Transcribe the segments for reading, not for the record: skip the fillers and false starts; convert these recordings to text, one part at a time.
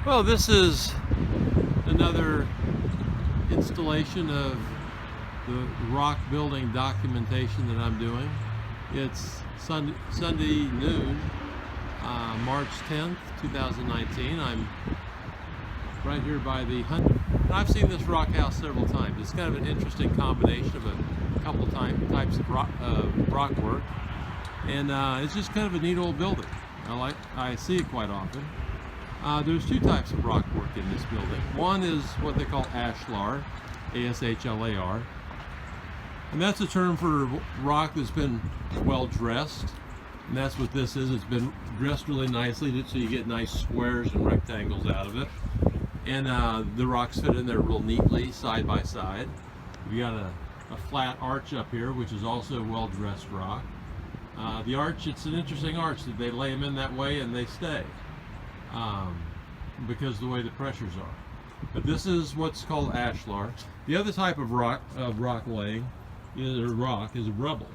Well, this is another installation of the rock building documentation that I'm doing. It's Sunday noon, March 10th, 2019. I'm right here by the Hunt. I've seen this rock house several times. It's kind of an interesting combination of a couple types of rock work, and it's just kind of a neat old building. I see it quite often. There's two types of rock work in this building. One is what they call ashlar, A-S-H-L-A-R, and that's a term for rock that's been well dressed, and that's what this is. It's been dressed really nicely so you get nice squares and rectangles out of it, and the rocks fit in there real neatly side by side. We got a flat arch up here, which is also well dressed rock. The arch, it's an interesting arch that they lay them in that way and they stay. Because of the way the pressures are. But this is what's called ashlar. The other type of rock laying is a rubble,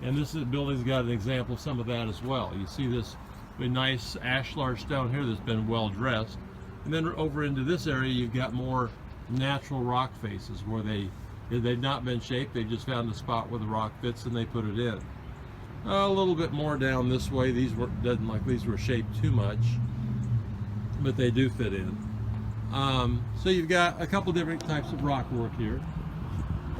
and this building's got an example of some of that as well. You see this nice ashlar stone here that's been well dressed, and then over into this area you've got more natural rock faces where they've not been shaped. They just found a spot where the rock fits and they put it in. A little bit more down this way. These were shaped too much, but they do fit in. So you've got a couple different types of rock work here.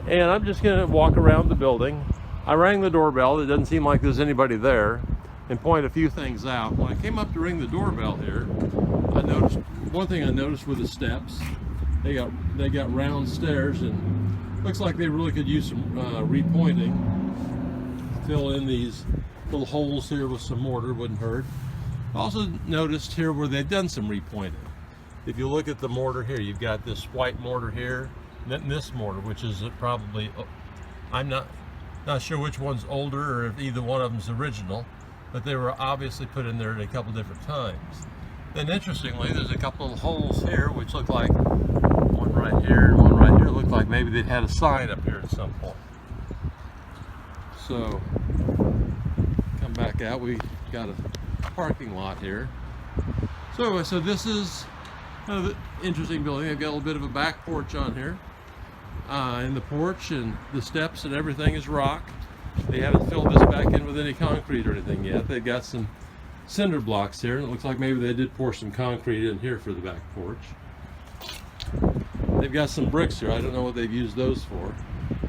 And I'm just gonna walk around the building. I rang the doorbell. It doesn't seem like there's anybody there, and point a few things out. When I came up to ring the doorbell here, one thing I noticed were the steps. They got round stairs, and looks like they really could use some repointing. Fill in these little holes here with some mortar, wouldn't hurt. Also noticed here where they've done some repointing. If you look at the mortar here, you've got this white mortar here, and then this mortar, which is probably, I'm not sure which one's older or if either one of them's original, but they were obviously put in there at a couple different times. Then interestingly, there's a couple of holes here which look like one right here and one right here. Look like maybe they'd had a sign up here at some point. So come back out. We got a parking lot here. So anyway, so this is kind of an interesting building. They've got a little bit of a back porch on here. And the porch and the steps and everything is rock. They haven't filled this back in with any concrete or anything yet. They've got some cinder blocks here, and it looks like maybe they did pour some concrete in here for the back porch. They've got some bricks here. I don't know what they've used those for.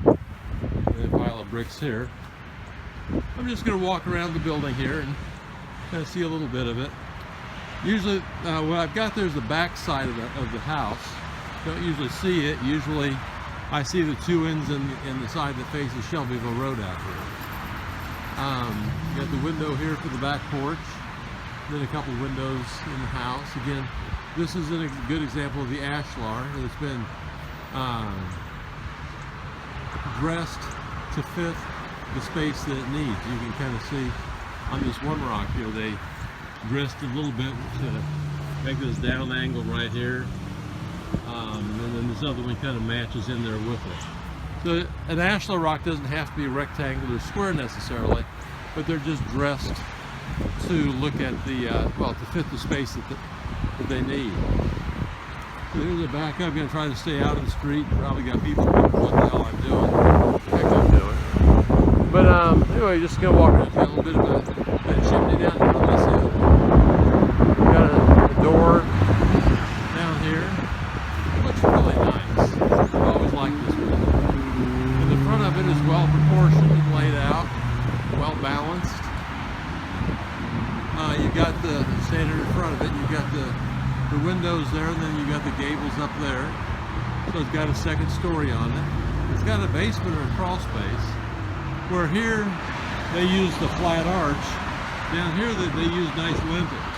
And a pile of bricks here. I'm just going to walk around the building here and kind of see a little bit of it. Usually, what I've got there is the back side of the house. Don't usually see it. Usually, I see the two ends in the side that faces Shelbyville Road out here. You got the window here for the back porch. Then a couple windows in the house. Again, this is a good example of the ashlar that's been dressed to fit the space that it needs. You can kind of see on this one rock here, they dressed a little bit to make this down angle right here, and then this other one kind of matches in there with it. So an ashlar rock doesn't have to be rectangular or square necessarily, but they're just dressed to look at the to fit the space that they need. So here's the back. I'm going to try to stay out of the street. Probably got people wondering what the hell I'm doing. Heck, I'm doing. But anyway, just gonna walk around. Got a little bit of a chimney down here on this hill. Got a door down here. It looks really nice. I've always liked this building. And the front of it is well proportioned and laid out, well balanced. You've got the standard in front of it. You've got the windows there, and then you've got the gables up there. So it's got a second story on it. It's got a basement or a crawl space. Where here they use the flat arch, down here they use nice lintels.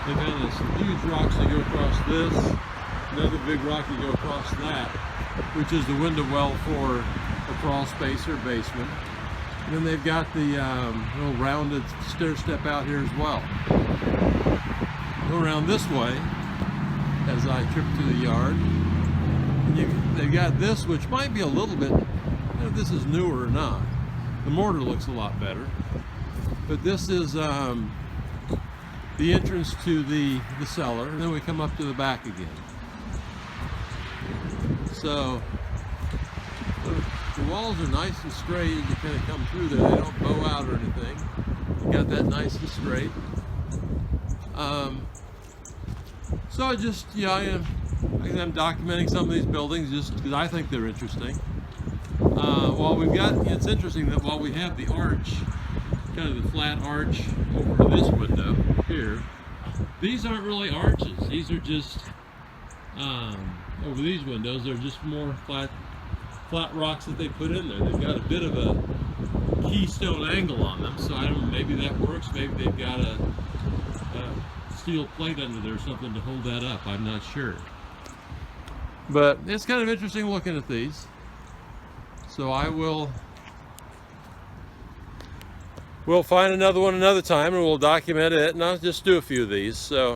They've got some huge rocks that go across this, another big rock that go across that, which is the window well for a crawl space or basement. And then they've got the little rounded stair step out here as well. Go around this way as I trip to the yard. They've got this, which might be a little bit, I don't know if this is newer or not. The mortar looks a lot better, but this is the entrance to the cellar, and then we come up to the back again. So the walls are nice and straight. You kind of come through there. They don't bow out or anything. You got that nice and straight. So I just, I'm documenting some of these buildings just because I think they're interesting. It's interesting that while we have the arch, kind of the flat arch over this window here, these aren't really arches. These are just, over these windows, they're just more flat rocks that they put in there. They've got a bit of a keystone angle on them, so I don't know, maybe that works. Maybe they've got a steel plate under there or something to hold that up. I'm not sure. But it's kind of interesting looking at these. So we'll find another one another time and we'll document it, and I'll just do a few of these. So